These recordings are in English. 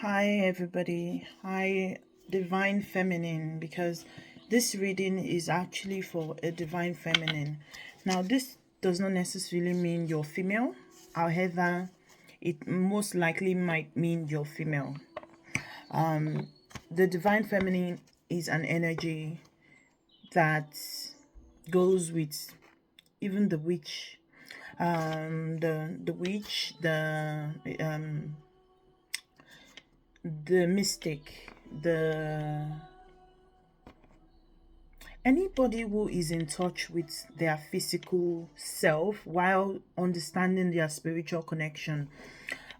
Hi, everybody. Hi, Divine Feminine, because this reading is actually for a Divine Feminine. Now, this does not necessarily mean you're female, however, it most likely might mean you're female. The Divine Feminine is an energy that goes with even the witch, the witch, the mystic, the anybody who is in touch with their physical self while understanding their spiritual connection.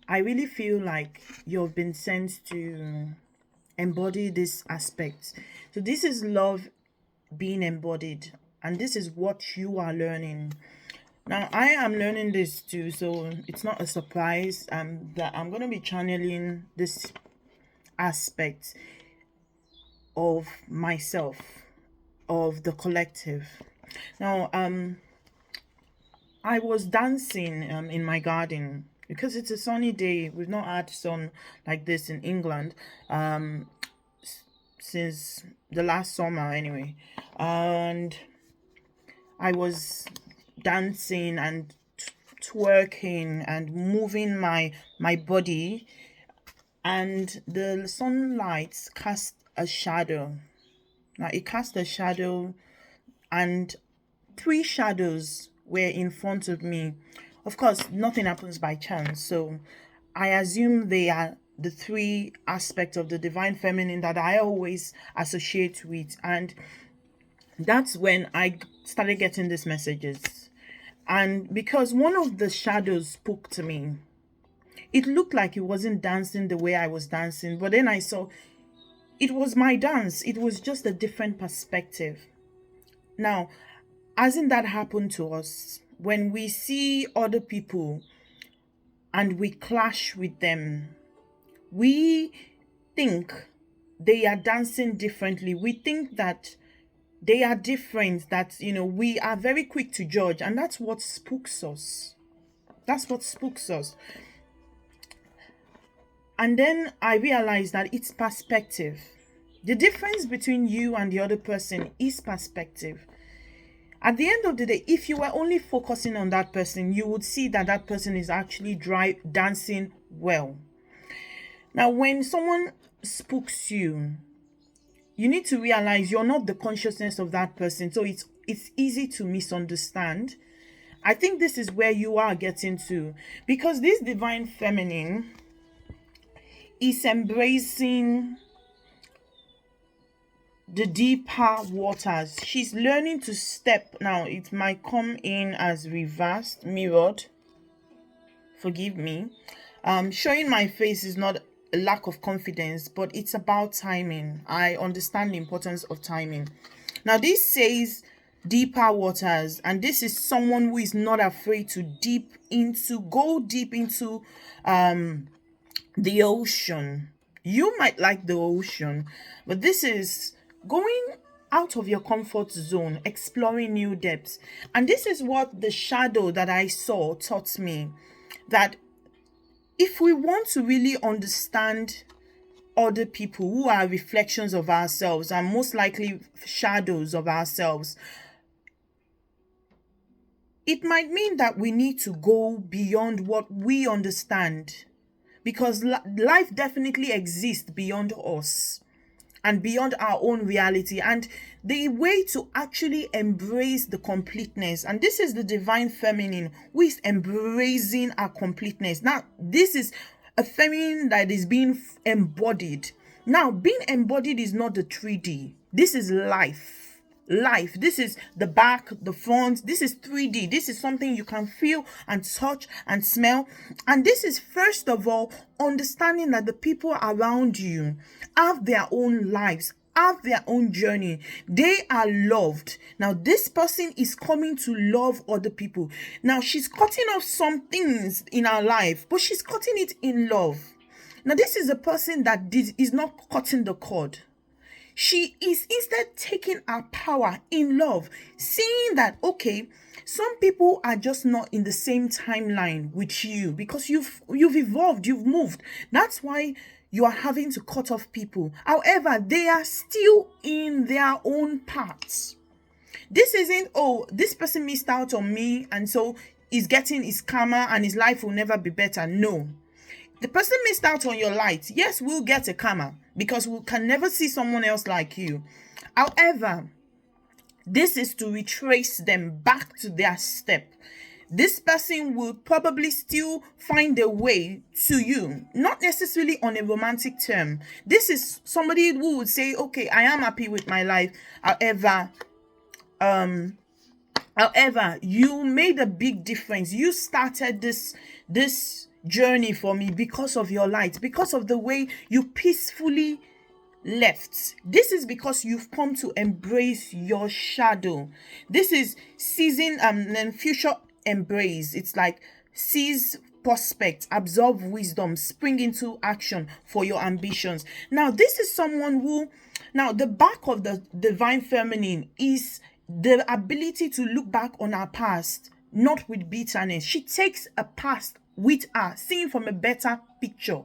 I really feel like you've been sent to embody this aspect. So this is love being embodied, and this is what you are learning. Now I am learning this too, so it's not a surprise that I'm going to be channeling this aspect of myself, of the collective. Now, I was dancing in my garden because it's a sunny day. We've not had sun like this in England since the last summer, anyway. And I was dancing and twerking and moving my body, and the sunlight cast a shadow. Now it cast a shadow, and three shadows were in front of me. Of course, nothing happens by chance, so I assume they are the three aspects of the divine feminine that I always associate with. And that's when I started getting these messages. And because one of the shadows spoke to me, it looked like it wasn't dancing the way I was dancing, but then I saw it was my dance. It was just a different perspective. Now, hasn't that happened to us when we see other people and we clash with them? We think they are dancing differently. We think that they are different, that, we are very quick to judge, and that's what spooks us. That's what spooks us. And then I realized that it's perspective. The difference between you and the other person is perspective. At the end of the day, if you were only focusing on that person, you would see that that person is actually dancing well. Now, when someone spooks you, you need to realize you're not the consciousness of that person. So it's easy to misunderstand. I think this is where you are getting to, because this divine feminine is embracing the deeper waters. She's learning to step. Now it might come in as reversed, mirrored, forgive me. Showing my face is not a lack of confidence, but it's about timing. I understand the importance of timing. Now this says deeper waters, and this is someone who is not afraid to go deep into the ocean. You might like the ocean, but this is going out of your comfort zone, exploring new depths. And this is what the shadow that I saw taught me, that if we want to really understand other people who are reflections of ourselves and most likely shadows of ourselves, it might mean that we need to go beyond what we understand, because life definitely exists beyond us and beyond our own reality. And the way to actually embrace the completeness, and this is the divine feminine who is embracing our completeness. Now this is a feminine that is being embodied. Now being embodied is not the 3D. This is life. This is the back, the front. This is 3D. This is something you can feel and touch and smell. And this is, first of all, understanding that the people around you have their own lives, have their own journey. They are loved. Now this person is coming to love other people. Now she's cutting off some things in her life, but she's cutting it in love. Now this is a person that is not cutting the cord. She is instead taking our power in love, seeing that, okay, some people are just not in the same timeline with you because you've evolved, you've moved. That's why you are having to cut off people. However, they are still in their own paths. This isn't, oh, this person missed out on me, and so he's getting his karma and his life will never be better. No. The person missed out on your light. Yes, we'll get a karma because we can never see someone else like you. However, this is to retrace them back to their step. This person will probably still find a way to you, not necessarily on a romantic term. This is somebody who would say, okay, I am happy with my life. However, you made a big difference. You started this journey for me because of your light, because of the way you peacefully left. This is because you've come to embrace your shadow. This is season and future embrace. It's like seize prospect, absorb wisdom, spring into action for your ambitions. Now, this is someone who, now the back of the divine feminine is the ability to look back on our past, not with bitterness. She takes a past with her, seeing from a better picture.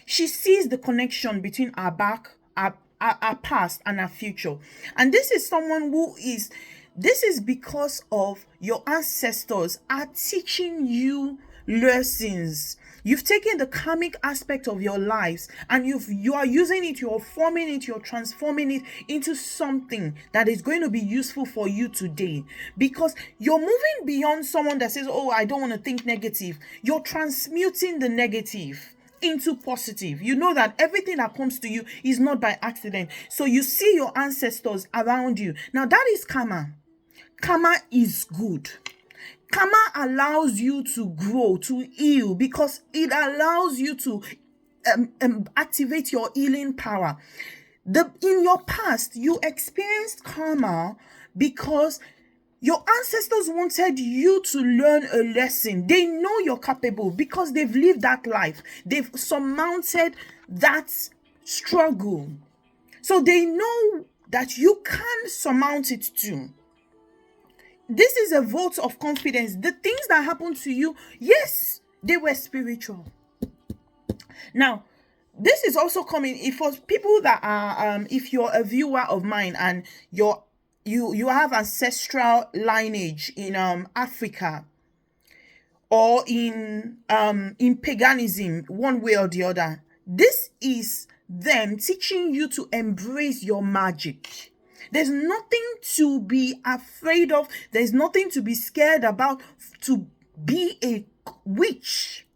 She sees the connection between our back, our past, and our future. And this is someone who is, this is because of your ancestors are teaching you lessons. You've taken the karmic aspect of your lives and you are using it, you're forming it, you're transforming it into something that is going to be useful for you today. Because you're moving beyond someone that says, oh, I don't want to think negative. You're transmuting the negative into positive. You know that everything that comes to you is not by accident. So you see your ancestors around you. Now that is karma. Karma is good. Karma allows you to grow, to heal, because it allows you to activate your healing power. In your past, you experienced karma because your ancestors wanted you to learn a lesson. They know you're capable because they've lived that life. They've surmounted that struggle. So they know that you can surmount it too. This is a vote of confidence. The things that happened to you, yes, they were spiritual. Now, this is also coming if for people that are if you're a viewer of mine and you have ancestral lineage in Africa or in paganism, one way or the other. This is them teaching you to embrace your magic. There's nothing to be afraid of. There's nothing to be scared about to be a witch.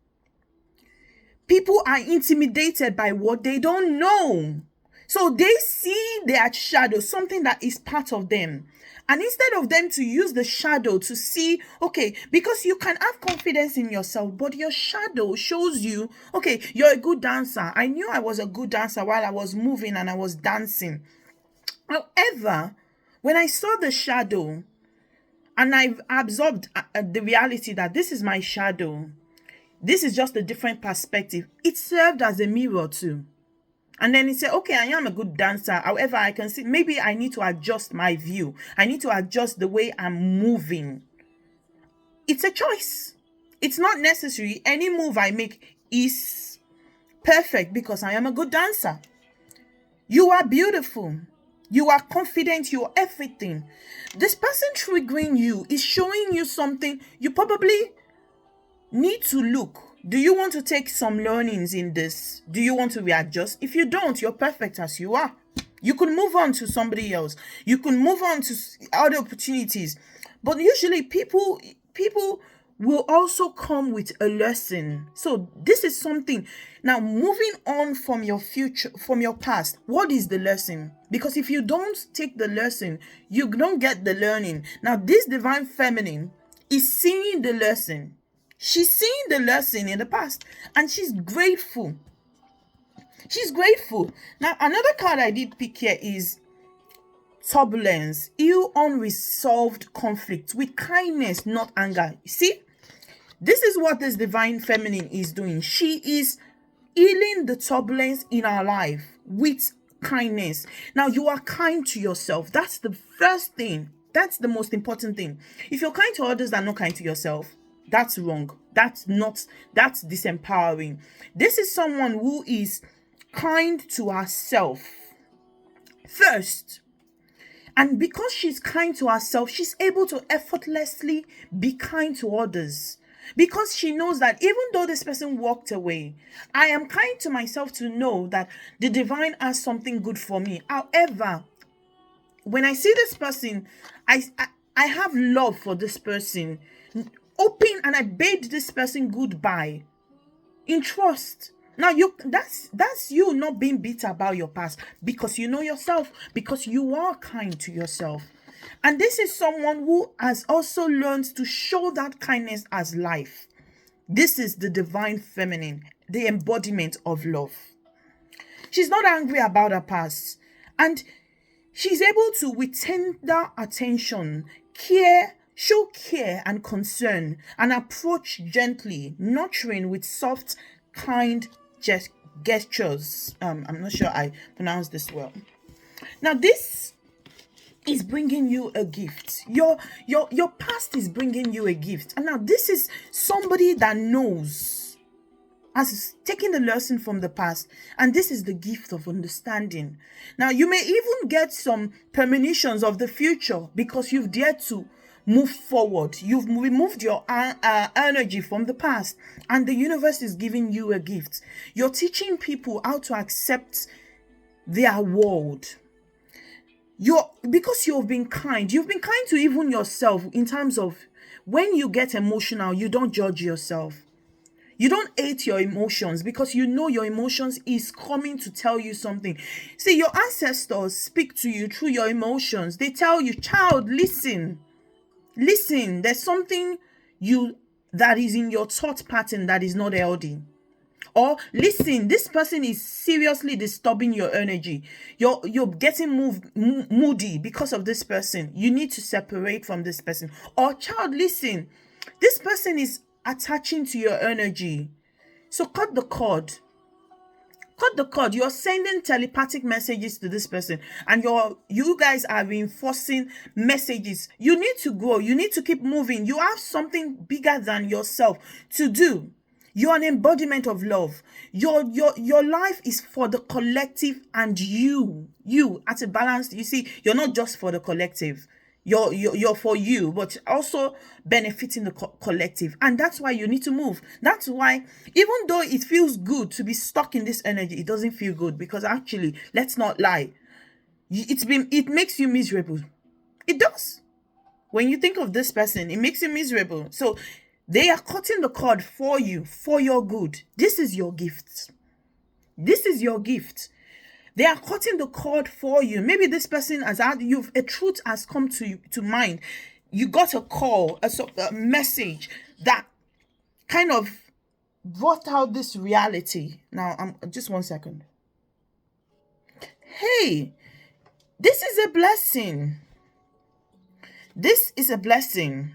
People are intimidated by what they don't know. So they see their shadow, something that is part of them. And instead of them to use the shadow to see, okay, because you can have confidence in yourself, but your shadow shows you, okay, you're a good dancer. I knew I was a good dancer while I was moving and I was dancing. However, when I saw the shadow and I've absorbed the reality that this is my shadow, this is just a different perspective, it served as a mirror too. And then he said, okay, I am a good dancer. However, I can see maybe I need to adjust my view. I need to adjust the way I'm moving. It's a choice. It's not necessary. Any move I make is perfect because I am a good dancer. You are beautiful. You are confident. You are everything. This person triggering you is showing you something you probably need to look. Do you want to take some learnings in this? Do you want to readjust? If you don't, you're perfect as you are. You can move on to somebody else. You can move on to other opportunities. But usually people will also come with a lesson. So this is something. Now, moving on from your future, from your past, what is the lesson? Because if you don't take the lesson, you don't get the learning. Now, this divine feminine is seeing the lesson. She's seeing the lesson in the past and she's grateful. She's grateful. Now, another card I did pick here is turbulence, ill unresolved conflict with kindness, not anger. You see, this is what this divine feminine is doing. She is healing the turbulence in our life with kindness. Now, you are kind to yourself. That's the first thing. That's the most important thing. If you're kind to others and not kind to yourself, that's wrong. That's disempowering. This is someone who is kind to herself first. And because she's kind to herself, she's able to effortlessly be kind to others. Because she knows that even though this person walked away, I am kind to myself to know that the divine has something good for me. However, when I see this person, I have love for this person. Open, and I bade this person goodbye in trust. Now that's you not being bitter about your past, because you know yourself, because you are kind to yourself. And this is someone who has also learned to show that kindness as life. This is the divine feminine, the embodiment of love. She's not angry about her past, and she's able to, with tender attention, show care and concern, and approach gently, nurturing with soft, kind gestures. I'm not sure I pronounced this well. Now, this is bringing you a gift. Your past is bringing you a gift. And now this is somebody that knows, has taken the lesson from the past, and this is the gift of understanding. Now, you may even get some premonitions of the future because you've dared to move forward. You've removed your energy from the past, and the universe is giving you a gift. You're teaching people how to accept their world. Because you've been kind to even yourself, in terms of when you get emotional, you don't judge yourself. You don't hate your emotions, because you know your emotions is coming to tell you something. See, your ancestors speak to you through your emotions. They tell you, child, listen, there's something that is in your thought pattern that is not healthy. Or listen, this person is seriously disturbing your energy. You're getting moody because of this person. You need to separate from this person. Or child, listen, this person is attaching to your energy. So cut the cord. You're sending telepathic messages to this person, and you guys are reinforcing messages. You need to grow. You need to keep moving. You have something bigger than yourself to do. You're an embodiment of love. Your life is for the collective, and you at a balance. You see, you're not just for the collective. You're for you, but also benefiting the collective. And that's why you need to move. That's why, even though it feels good to be stuck in this energy, it doesn't feel good, because actually, let's not lie, it makes you miserable. It does. When you think of this person, it makes you miserable. So they are cutting the cord for you, for your good. This is your gift. They are cutting the cord for you. Maybe this person has had a truth has come to mind. You got a call, a message that kind of brought out this reality. Now, just 1 second. Hey, this is a blessing. This is a blessing.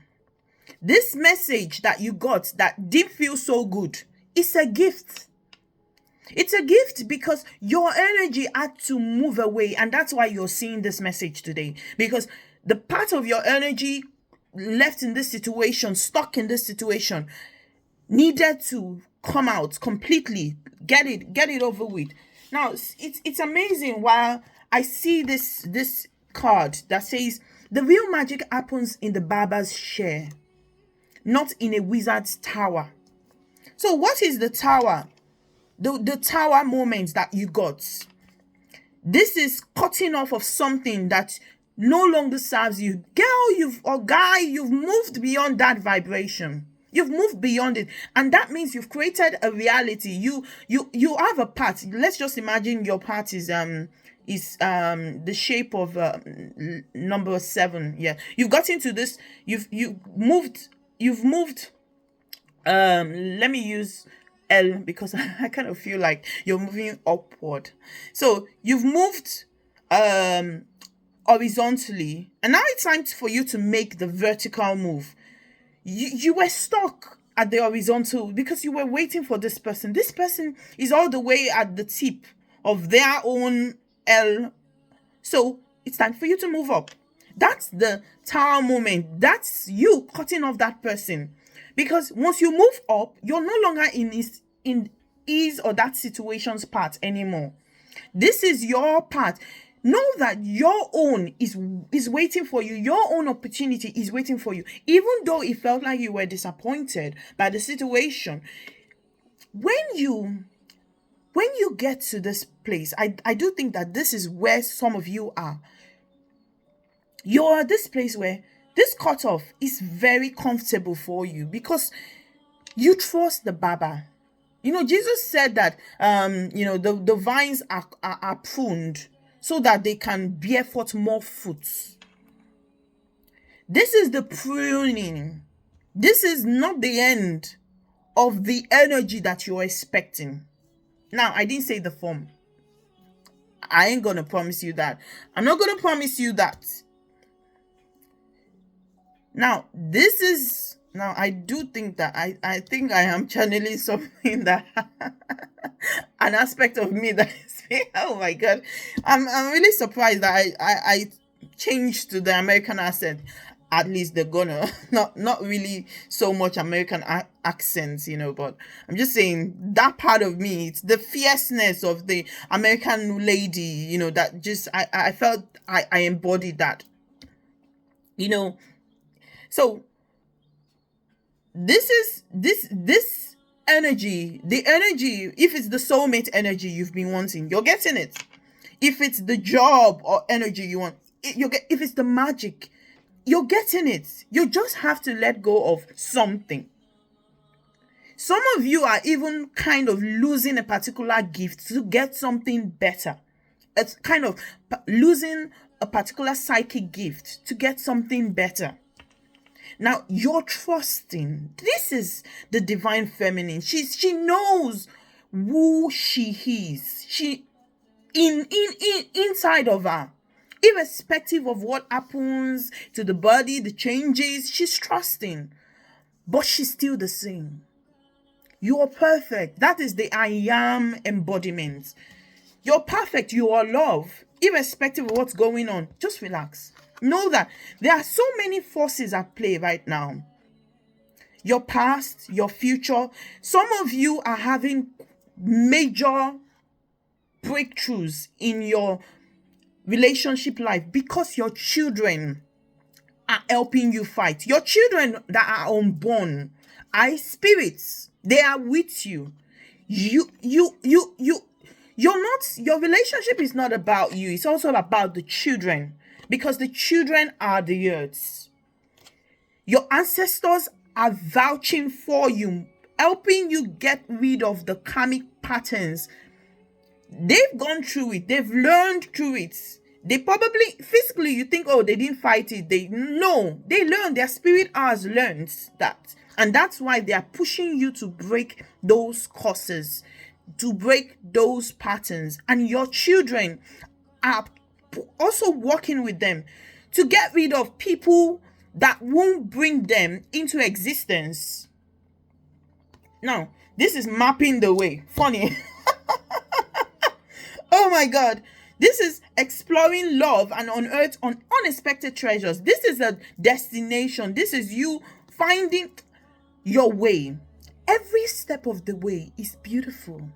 This message that you got that didn't feel so good, it's a gift. It's a gift because your energy had to move away, and that's why you're seeing this message today. Because the part of your energy left in this situation, stuck in this situation, needed to come out completely, get it over with. Now, it's amazing. While I see this card that says the real magic happens in the barber's chair, not in a wizard's tower. So what is the tower? The tower moments that you got. This is cutting off of something that no longer serves you. Girl, guy, you've moved beyond that vibration. You've moved beyond it. And that means you've created a reality. You have a path. Let's just imagine your path is the shape of number 7. Yeah. You've got into this, you've moved let me use L, because I kind of feel like you're moving upward. So you've moved horizontally, and now it's time for you to make the vertical move. You were stuck at the horizontal because you were waiting for this person. This person is all the way at the tip of their own L. So it's time for you to move up. That's the tower moment. That's you cutting off that person. Because once you move up, you're no longer in his or that situation's part anymore. This is your part. Know that your own is waiting for you. Your own opportunity is waiting for you. Even though it felt like you were disappointed by the situation, when you get to this place, I do think that this is where some of you are. You're at this place where this cutoff is very comfortable for you because you trust the Baba. Jesus said that the vines are pruned so that they can bear forth more fruits. This is the pruning. This is not the end of the energy that you're expecting. Now, I didn't say the form. I ain't gonna promise you that. I'm not gonna promise you that. Now, I do think that I think I am channeling something that an aspect of me that is, oh my God. I'm really surprised that I changed to the American accent. At least they're gonna not really so much American accents, but I'm just saying that part of me, it's the fierceness of the American lady, that just I felt I embodied that, so this is this energy, the energy, if it's the soulmate energy you've been wanting, you're getting it. If it's the job or energy you want, if it's the magic, you're getting it. You just have to let go of something. Some of you are even kind of losing a particular gift to get something better. It's kind of losing a particular psychic gift to get something better. Now, you're trusting. This is the divine feminine. She knows who she is. She inside of her. Irrespective of what happens to the body, the changes, she's trusting. But she's still the same. You are perfect. That is the I am embodiment. You're perfect. You are love. Irrespective of what's going on, just relax. Know that there are so many forces at play right now. Your past, your future. Some of you are having major breakthroughs in your relationship life because your children are helping you fight. Your children that are unborn are spirits. They are with you. Your relationship is not about you. It's also about the children, because the children are the earths. Your ancestors are vouching for you, helping you get rid of the karmic patterns. They've gone through it. They've learned through it. They probably, physically, you think, oh, they didn't fight it. They learned. Their spirit has learned that. And that's why they are pushing you to break those curses, to break those patterns. And your children are also working with them to get rid of people that won't bring them into existence. Now, this is mapping the way. Funny. Oh my God. This is exploring love and unearth unexpected treasures. This is a destination. This is you finding your way. Every step of the way is beautiful.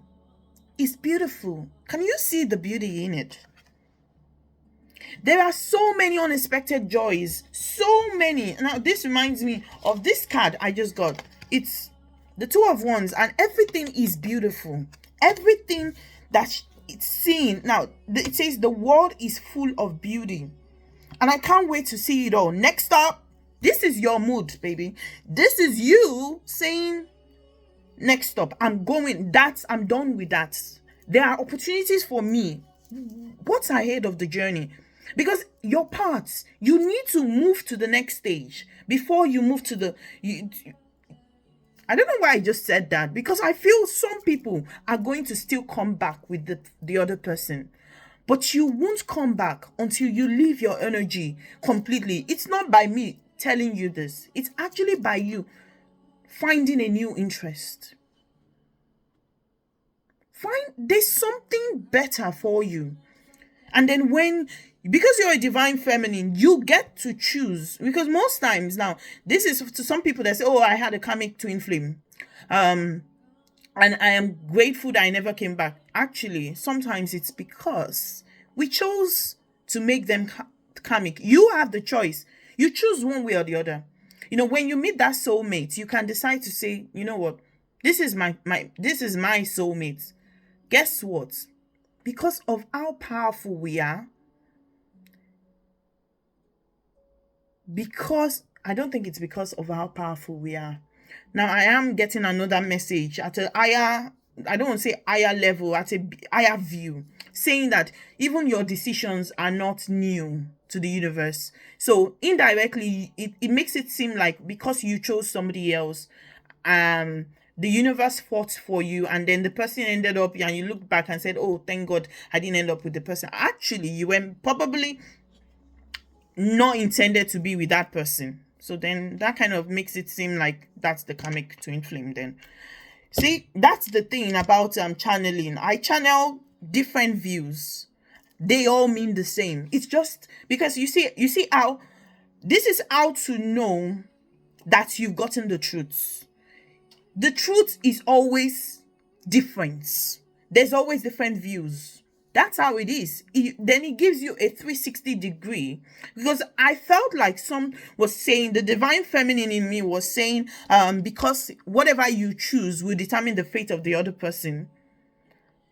It's beautiful. Can you see the beauty in it? There are so many unexpected joys. So many. Now, this reminds me of this card I just got. It's the Two of Wands, and everything is beautiful. Everything that it's seen. Now, it says the world is full of beauty. And I can't wait to see it all. Next up, this is your mood, baby. This is you saying, next stop, I'm done with that. There are opportunities for me. What's ahead of the journey? Because your parts, you need to move to the next stage before you move to I don't know why I just said that, because I feel some people are going to still come back with the other person. But you won't come back until you leave your energy completely. It's not by me telling you this. It's actually by you finding a new interest. There's something better for you. And then because you're a divine feminine, you get to choose. Because most times now, this is to some people that say, oh, I had a karmic twin flame. and I am grateful that I never came back. Actually, sometimes it's because we chose to make them karmic. You have the choice. You choose one way or the other. When you meet that soulmate, you can decide to say, you know what, this is my soulmate. Guess what? Because of how powerful we are, because I don't think it's because of how powerful we are. Now I am getting another message at a higher, I don't want to say higher level, at a higher view, saying that even your decisions are not new to the universe. So indirectly, it makes it seem like because you chose somebody else, the universe fought for you, and then the person ended up, and you look back and said, oh, thank God I didn't end up with the person. Actually, you were probably not intended to be with that person. So then that kind of makes it seem like that's the karmic twin flame then. See, that's the thing about channeling. I channel different views. They all mean the same. It's just because you see how this is how to know that you've gotten the truth. The truth is always different. There's always different views. That's how it is. Then it gives you a 360 degree, because I felt like some was saying, the divine feminine in me was saying, because whatever you choose will determine the fate of the other person.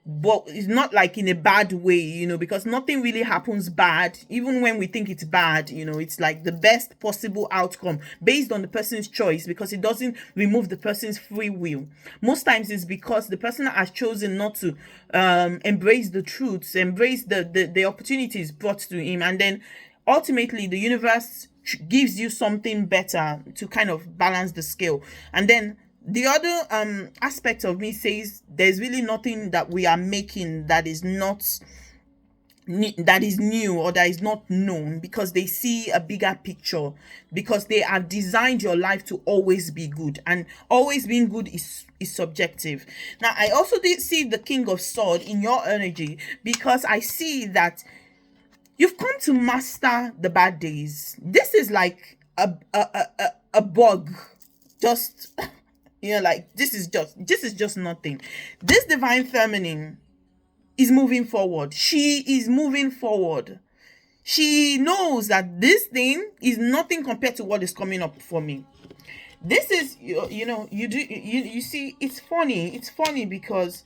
But it's not like in a bad way, because nothing really happens bad. Even when we think it's bad, it's like the best possible outcome based on the person's choice, because it doesn't remove the person's free will. Most times it's because the person has chosen not to embrace the truths, embrace the opportunities brought to him, and then ultimately the universe gives you something better to kind of balance the scale. And then the other aspect of me says there's really nothing that we are making that is new or that is not known, because they see a bigger picture, because they have designed your life to always be good, and always being good is subjective. Now I also did see the King of Swords in your energy, because I see that you've come to master the bad days. This is like a bug, just like this is just nothing. This divine feminine is moving forward. She is moving forward. She knows that this thing is nothing compared to what is coming up for me. This is you see, it's funny because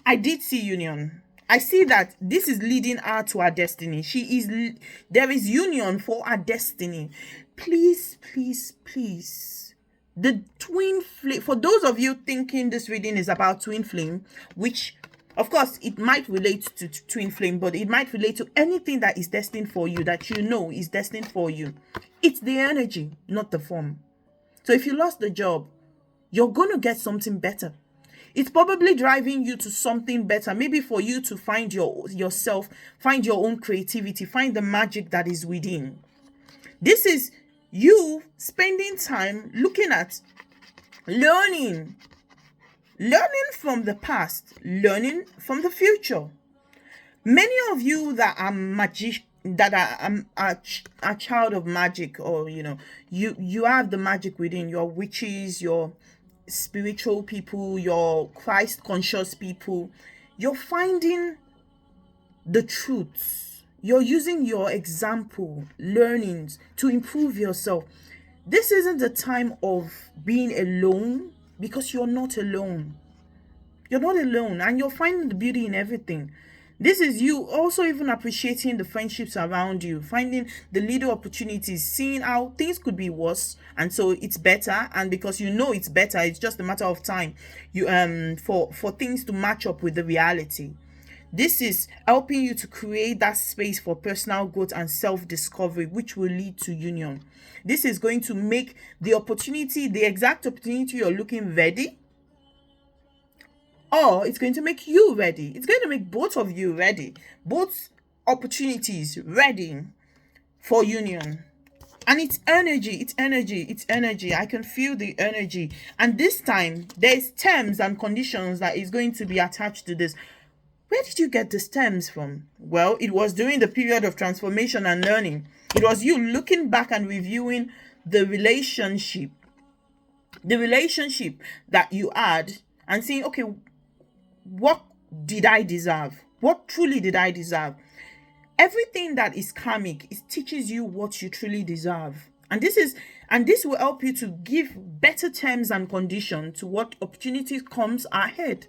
I did see union. I see that this is leading her to her destiny. There is union for her destiny. Please, the twin flame, for those of you thinking this reading is about twin flame, which of course it might relate to twin flame, but it might relate to anything that is destined for you, that is destined for you. It's the energy, not the form. So if you lost the job, you're going to get something better. It's probably driving you to something better, maybe for you to find yourself, find your own creativity, find the magic that is within. This is you spending time looking at learning from the past, learning from the future. Many of you that are a child of magic, or you have the magic within, your witches, your spiritual people, your Christ conscious people, you're finding the truths. You're using your example, learnings to improve yourself. This isn't the time of being alone, because you're not alone. You're not alone, and you're finding the beauty in everything. This is you also even appreciating the friendships around you, finding the little opportunities, seeing how things could be worse, and so it's better. And because it's better, it's just a matter of time for things to match up with the reality. This is helping you to create that space for personal growth and self-discovery, which will lead to union. This is going to make the exact opportunity you're looking ready, or it's going to make you ready. It's going to make both of you ready, both opportunities ready for union. And it's energy. I can feel the energy. And this time, there's terms and conditions that is going to be attached to this. Where did you get the stems from? Well, it was during the period of transformation and learning. It was you looking back and reviewing the relationship that you had, and saying, okay, what did I deserve? What truly did I deserve? Everything that is karmic, it teaches you what you truly deserve. And this will help you to give better terms and conditions to what opportunities comes ahead.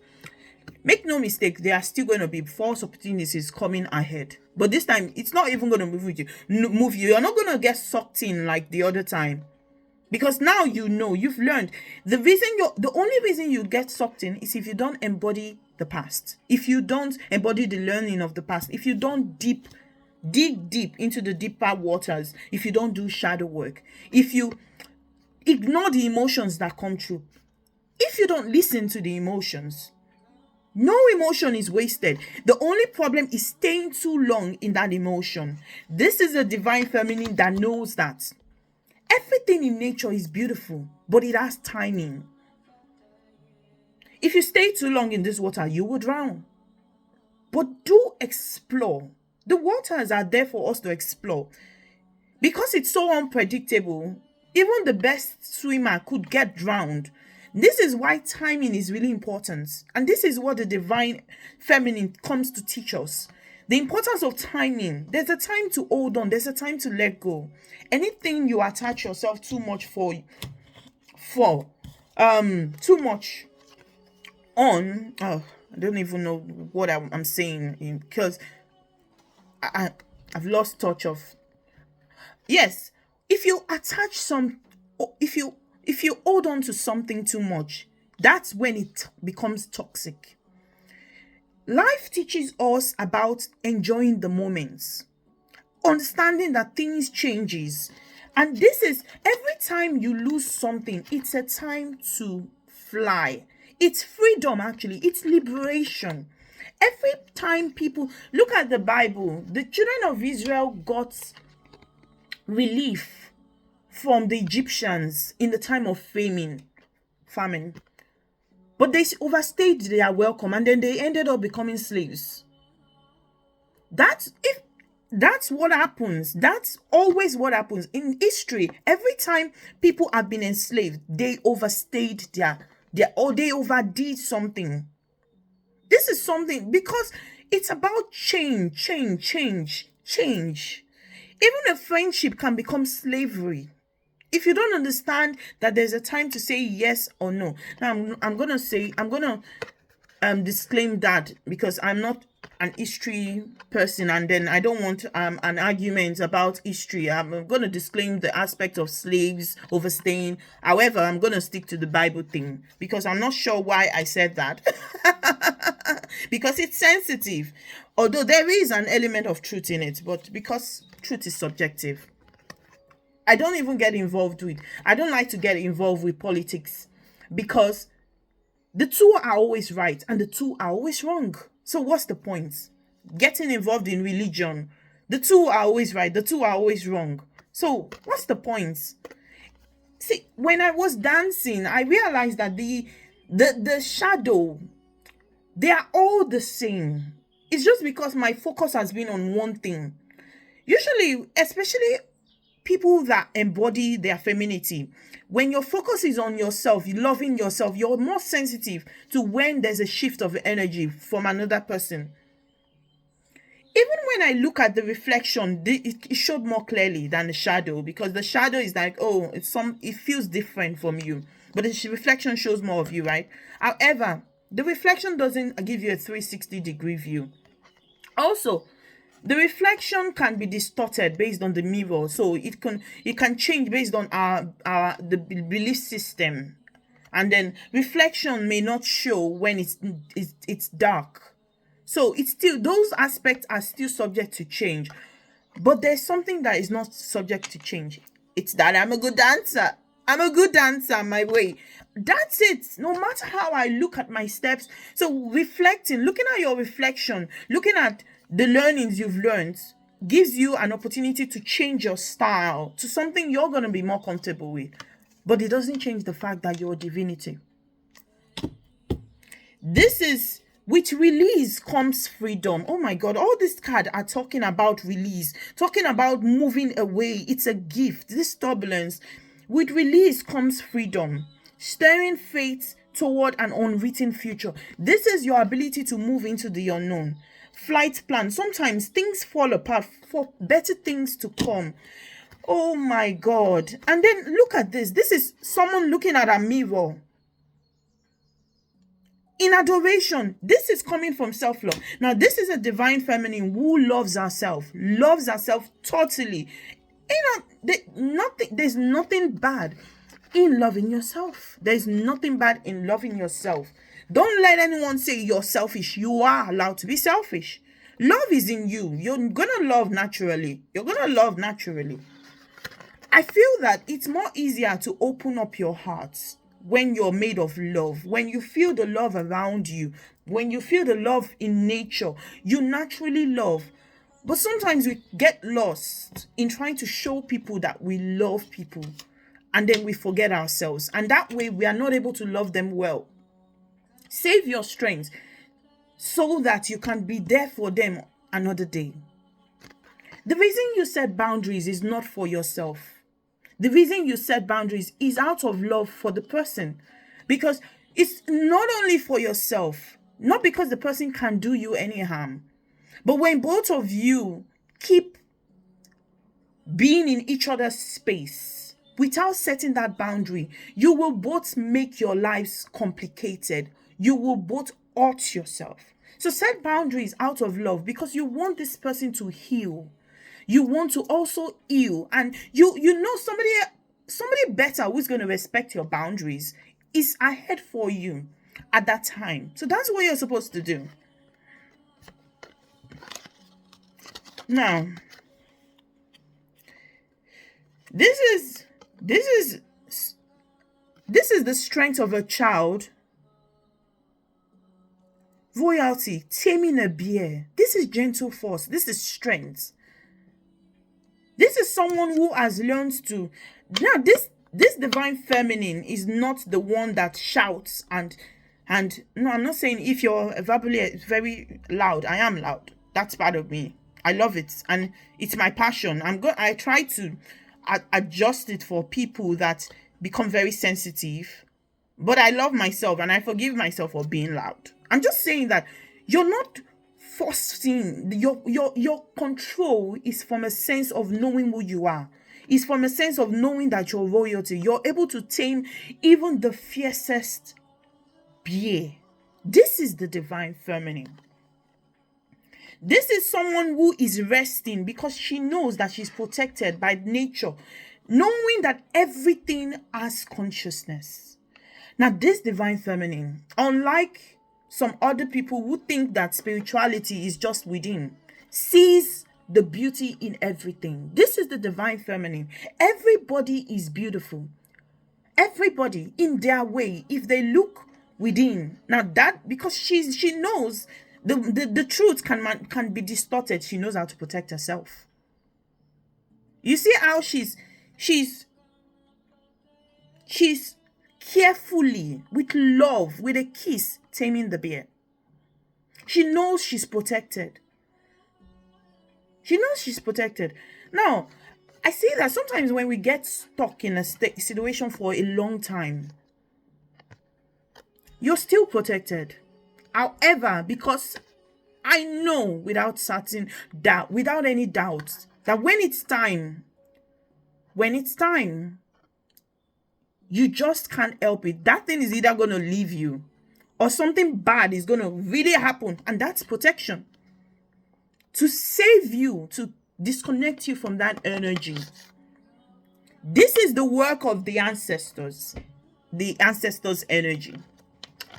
Make no mistake, there are still going to be false opportunities coming ahead. But this time, it's not even going to move you. You're not going to get sucked in like the other time. Because now you've learned. The only reason you get sucked in is if you don't embody the past. If you don't embody the learning of the past. If you don't dig deep into the deeper waters. If you don't do shadow work. If you ignore the emotions that come through. If you don't listen to the emotions. No emotion is wasted. The only problem is staying too long in that emotion. This is a divine feminine that knows that. Everything in nature is beautiful, but it has timing. If you stay too long in this water, you will drown. But do explore. The waters are there for us to explore. Because it's so unpredictable, even the best swimmer could get drowned. This is why timing is really important. And this is what the divine feminine comes to teach us. The importance of timing. There's a time to hold on. There's a time to let go. Anything you attach yourself too much too much on. Oh, I don't even know what I'm saying because I've lost touch of. Yes, if you hold on to something too much, that's when it becomes toxic. Life teaches us about enjoying the moments, understanding that things changes. And this is every time you lose something, it's a time to fly. It's freedom, actually. It's liberation. Every time people look at the Bible, the children of Israel got relief from the Egyptians in the time of famine. But they overstayed their welcome and then they ended up becoming slaves. That's what happens. That's always what happens in history. Every time people have been enslaved, they overstayed or they overdid something. This is something because it's about change. Even a friendship can become slavery. If you don't understand that there's a time to say yes or no. Now I'm gonna disclaim that because I'm not an history person, and then I don't want an argument about history. I'm gonna disclaim the aspect of slaves overstaying. However, I'm gonna stick to the Bible thing because I'm not sure why I said that. Because it's sensitive. Although there is an element of truth in it, but because truth is subjective. I don't even get involved with. I don't like to get involved with politics because the two are always right and the two are always wrong. So what's the point? Getting involved in religion, the two are always right, the two are always wrong. So what's the point? See, when I was dancing, I realized that the shadow, they are all the same. It's just because my focus has been on one thing. Usually, especially people that embody their femininity, when your focus is on yourself, you loving yourself, you're more sensitive to when there's a shift of energy from another person. Even when I look at the reflection, it showed more clearly than the shadow, because the shadow is like, oh, it feels different from you, but the reflection shows more of you, right? However, the reflection doesn't give you a 360-degree view. Also, the reflection can be distorted based on the mirror, so it can change based on the belief system, and then reflection may not show when it's dark. So it's still, those aspects are still subject to change, but there's something that is not subject to change. It's that I'm a good dancer. I'm a good dancer my way. That's it. No matter how I look at my steps. So reflecting, looking at your reflection, looking at the learnings you've learned gives you an opportunity to change your style to something you're going to be more comfortable with. But it doesn't change the fact that you're a divinity. This is, with release comes freedom. Oh my God, all these cards are talking about release, talking about moving away. It's a gift, this turbulence. With release comes freedom, stirring fate toward an unwritten future. This is your ability to move into the unknown. Flight plan. Sometimes things fall apart for better things to come. Oh my God. And then look at this. This is someone looking at a mirror in adoration. This is coming from self-love. Now, this is a divine feminine who loves herself totally. There's nothing bad in loving yourself. There's nothing bad in loving yourself. Don't let anyone say you're selfish. You are allowed to be selfish. Love is in you. You're gonna love naturally. I feel that it's more easier to open up your heart when you're made of love, when you feel the love around you, when you feel the love in nature, you naturally love. But sometimes we get lost in trying to show people that we love people, and then we forget ourselves. And that way we are not able to love them well. Save your strength so that you can be there for them another day. The reason you set boundaries is not for yourself. The reason you set boundaries is out of love for the person. Because it's not only for yourself, not because the person can do you any harm, but when both of you keep being in each other's space without setting that boundary, you will both make your lives complicated. You will both hurt yourself. So set boundaries out of love because you want this person to heal. You want to also heal, and you know somebody better who's going to respect your boundaries is ahead for you at that time. So that's what you're supposed to do. Now, this is the strength of a child. Royalty, taming a bear. This is gentle force. This is strength. This is someone who has learned to. Now, this divine feminine is not the one that shouts and no, I'm not saying if you're verbally very loud. I am loud. That's part of me. I love it, and it's my passion. I try to adjust it for people that become very sensitive, but I love myself and I forgive myself for being loud. I'm just saying that you're not forcing. Your control is from a sense of knowing who you are. It's from a sense of knowing that you're royalty. You're able to tame even the fiercest bear. This is the divine feminine. This is someone who is resting because she knows that she's protected by nature, knowing that everything has consciousness. Now, this divine feminine, unlike some other people who think that spirituality is just within, sees the beauty in everything. This is the divine feminine. Everybody is beautiful. Everybody in their way, if they look within. Now that, because she knows the truth can be distorted. She knows how to protect herself. You see how she's carefully, with love, with a kiss, taming the bear. She knows she's protected. She knows she's protected. Now, I see that sometimes when we get stuck in a situation for a long time, you're still protected. However, because I know without any doubt, that when it's time, you just can't help it. That thing is either going to leave you or something bad is going to really happen. And that's protection. To save you, to disconnect you from that energy. This is the work of the ancestors' energy.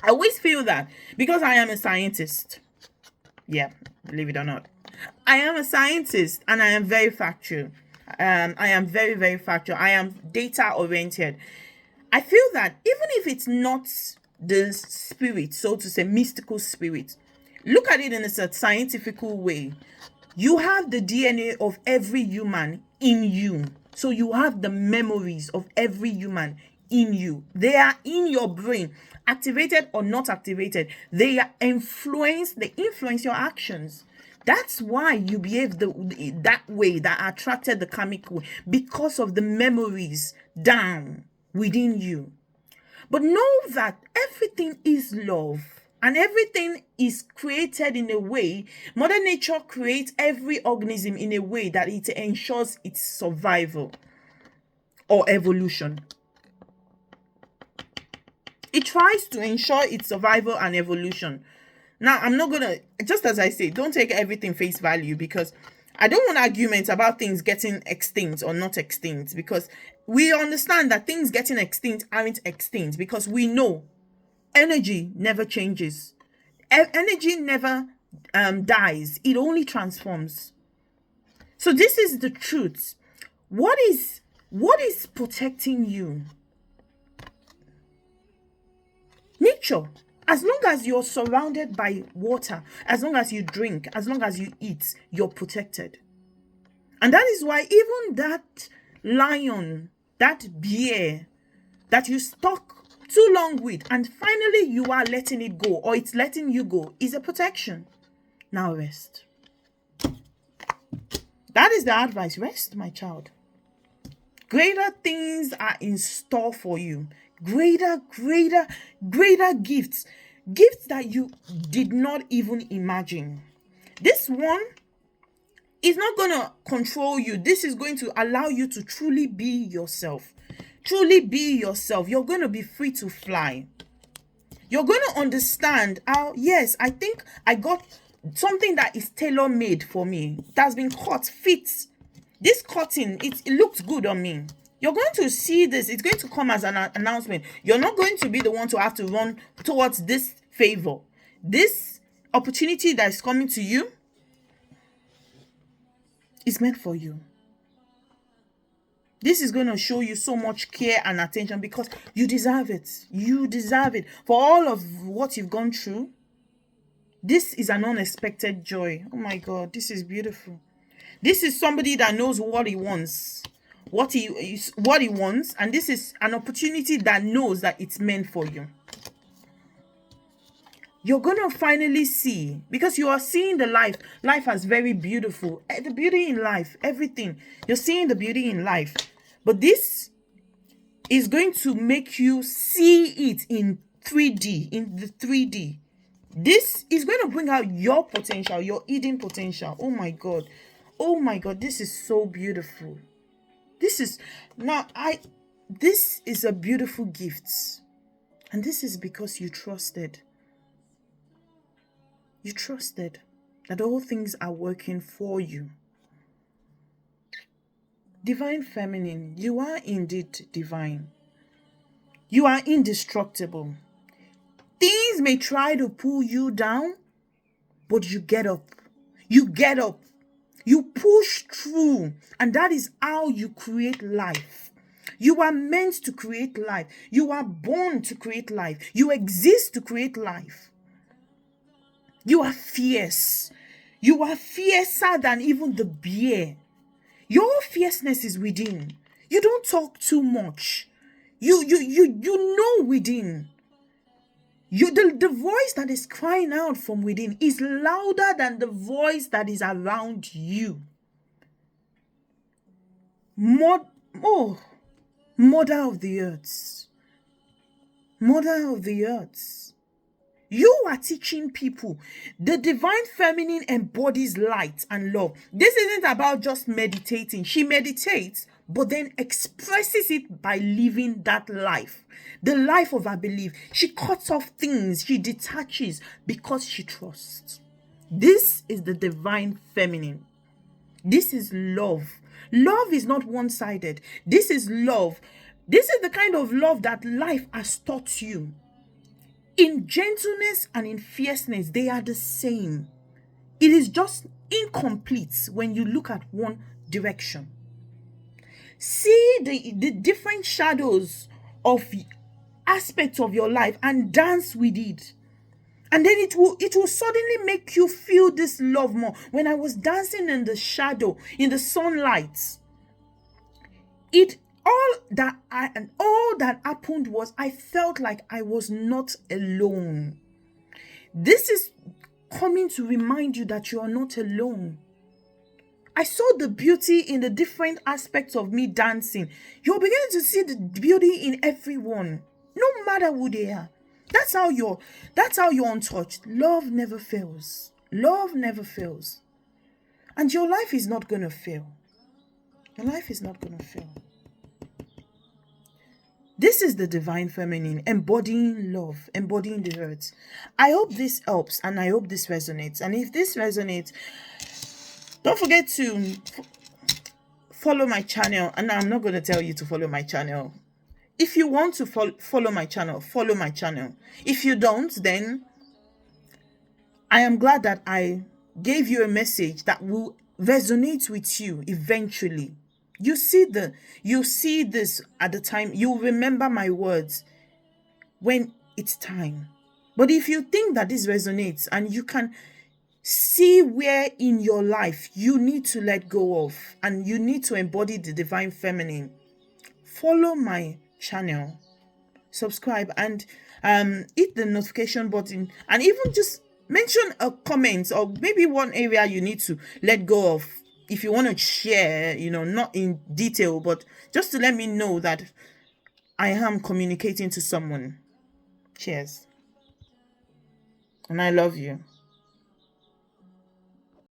I always feel that because I am a scientist. Yeah, believe it or not. I am a scientist and I am very factual. I am very, very factual. I am data oriented. I feel that even if it's not the spirit, so to say, mystical spirit, look at it in a scientific way. You have the DNA of every human in you. So you have the memories of every human in you. They are in your brain, activated or not activated. They influence your actions. That's why you behave that way, that attracted the karmic way, because of the memories down within you. But know that everything is love. And everything is created in a way, Mother Nature creates every organism in a way that it ensures its survival or evolution. It tries to ensure its survival and evolution. Now, I'm not going to, just as I say, don't take everything face value, because I don't want arguments about things getting extinct or not extinct, because we understand that things getting extinct aren't extinct, because we know energy never changes. Energy never dies. It only transforms. So this is the truth. What is protecting you? Nature. As long as you're surrounded by water, as long as you drink, as long as you eat, you're protected. And that is why even that lion, that bear that you stuck too long with, and finally you are letting it go, or it's letting you go, is a protection. Now rest. That is the advice. Rest, my child. Greater things are in store for you. Greater gifts. Gifts that you did not even imagine. This one is not going to control you. This is going to allow you to truly be yourself. Truly be yourself. You're going to be free to fly. You're going to understand how, yes, I think I got something that is tailor-made for me. It has been cut, fits. This cutting, it looks good on me. You're going to see this. It's going to come as an announcement. You're not going to be the one to have to run towards this favor. This opportunity that is coming to you is meant for you. This is going to show you so much care and attention because you deserve it. You deserve it. For all of what you've gone through, this is an unexpected joy. Oh my God, this is beautiful. This is somebody that knows what he wants. What he wants, and this is an opportunity that knows that it's meant for you. You're going to finally see, because you are seeing the life as very beautiful. The beauty in life, everything. You're seeing the beauty in life. But this is going to make you see it in 3D, in the 3D. This is going to bring out your potential, your hidden potential. Oh my God. Oh my God, this is so beautiful. This is a beautiful gift. And this is because you trusted. You trusted that all things are working for you. Divine Feminine, you are indeed divine. You are indestructible. Things may try to pull you down, but you get up. You get up. You push through, and that is how you create life. You are meant to create life. You are born to create life. You exist to create life. You are fierce. You are fiercer than even the bear. Your fierceness is within. You don't talk too much. You know within. The voice that is crying out from within is louder than the voice that is around you. Mother of the earth. Mother of the earth. You are teaching people. The Divine Feminine embodies light and love. This isn't about just meditating. She meditates, but then expresses it by living that life. The life of her belief. She cuts off things. She detaches because she trusts. This is the Divine Feminine. This is love. Love is not one-sided. This is love. This is the kind of love that life has taught you. In gentleness and in fierceness, they are the same. It is just incomplete when you look at one direction. See the different shadows of aspects of your life and dance with it. And then it will suddenly make you feel this love more. When I was dancing in the shadow, in the sunlight, all that happened was I felt like I was not alone. This is coming to remind you that you are not alone. I saw the beauty in the different aspects of me dancing. You're beginning to see the beauty in everyone. No no matter who they are. That's how you're untouched. Love never fails. Love never fails. And your life is not gonna fail. Your life is not gonna fail. This is the divine feminine, embodying love, embodying the earth. I hope this helps and I hope this resonates. And if this resonates, don't forget to follow my channel. And I'm not going to tell you to follow my channel. If you want to follow my channel, follow my channel. If you don't, then I am glad that I gave you a message that will resonate with you eventually. You see this at the time. You remember my words when it's time. But if you think that this resonates and you can see where in your life you need to let go of and you need to embody the divine feminine, follow my channel, subscribe, and hit the notification button, and even just mention a comment or maybe one area you need to let go of. If you want to share, not in detail, but just to let me know that I am communicating to someone. Cheers. And I love you.